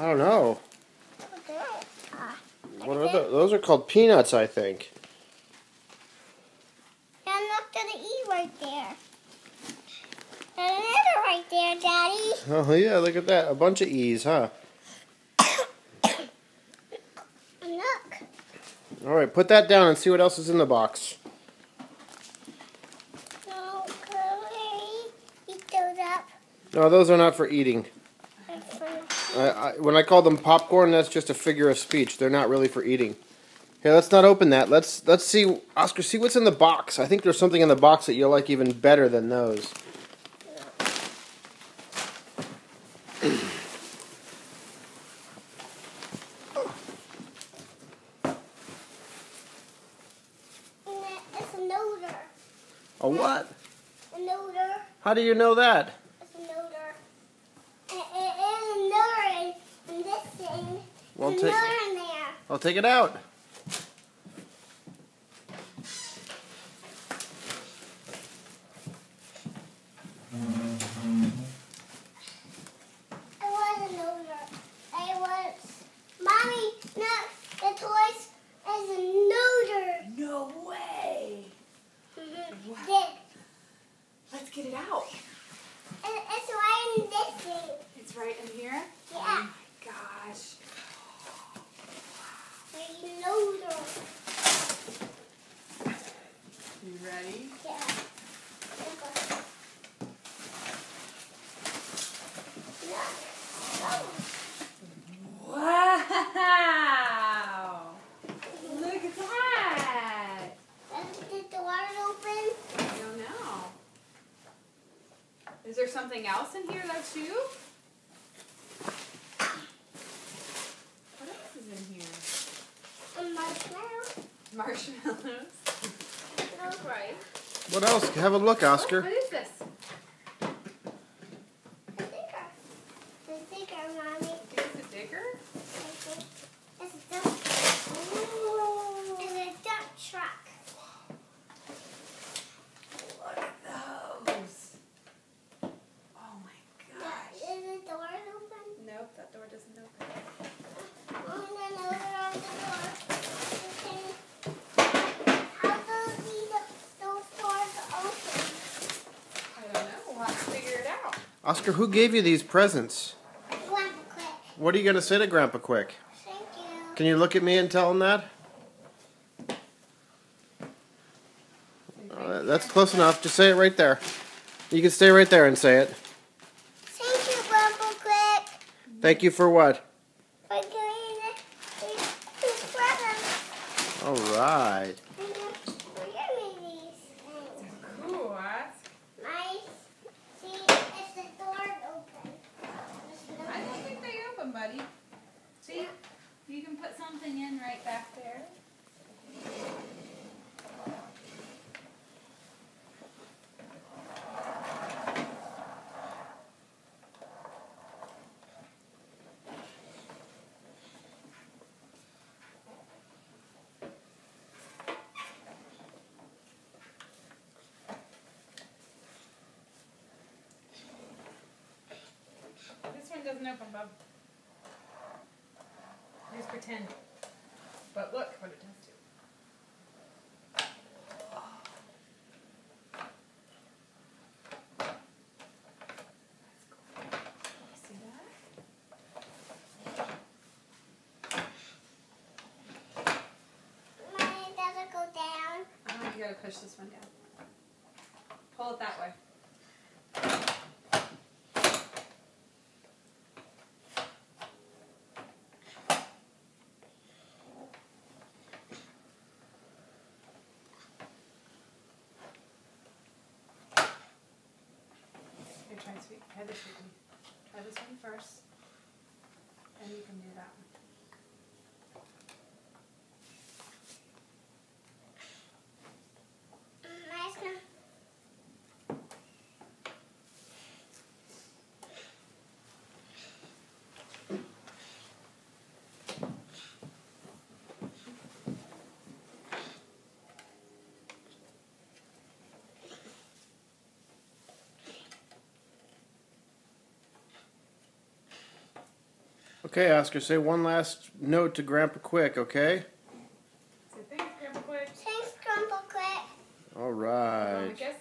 don't know. What are Look those? Are called peanuts, I think. and look to the E right there. And another right there, Daddy. Oh yeah, look at that. A bunch of E's, huh? And look. All right, put that down and see what else is in the box. No, Chloe. Eat those up. No, those are not for eating. When I call them popcorn, that's just a figure of speech. They're not really for eating. Here, let's not open that. Let's see, Oscar, see what's in the box. I think there's something in the box that you'll like even better than those. It's a noter. A what? A noter. How do you know that? It's a noter. And a noter in this thing. Well, There's a noter in there. I'll take it out. It was a noter. It was. Mommy, no, the toys is a noter. No way. Wow. This. Let's get it out. It's right in this thing. It's right in here? Yeah. Oh my gosh. A noter. You ready? Yeah. Wow. Look at that. Did the water open? I don't know. Is there something else in here though too? What else is in here? A marshmallow? Marshmallows. That's right. What else? Have a look, Oscar. What is this? The sticker, Mommy. Is it a digger? It's a dump. It's a dump truck. Look at those. Oh my gosh. Is the door open? Nope, that door doesn't open. Oh, and then over on the door. How those doors open? I don't know. We'll have to figure it out. Oscar, who gave you these presents? One quick. What are you going to say to Grandpa Quick? Thank you. Can you look at me and tell him that? That's close enough. Just say it right there. You can stay right there and say it. Thank you, Grandpa Quick. Thank you for what? For giving these presents. All right. Thank you for giving me these. Cool, what? Nice. See, it's the door open. I don't think they open, buddy. See? You can put something in right back there. This one doesn't open, Bub. Just pretend. But look what it does to it. See that? Mommy, does it go down? Oh, you gotta push this one down. Pull it that way. Here, try this with me. Try this one first. Then you can do that one. Nice one. Okay, Oscar, say one last note to Grandpa Quick, okay? So thanks, Grandpa Quick. Thanks, Grandpa Quick. All I right. guess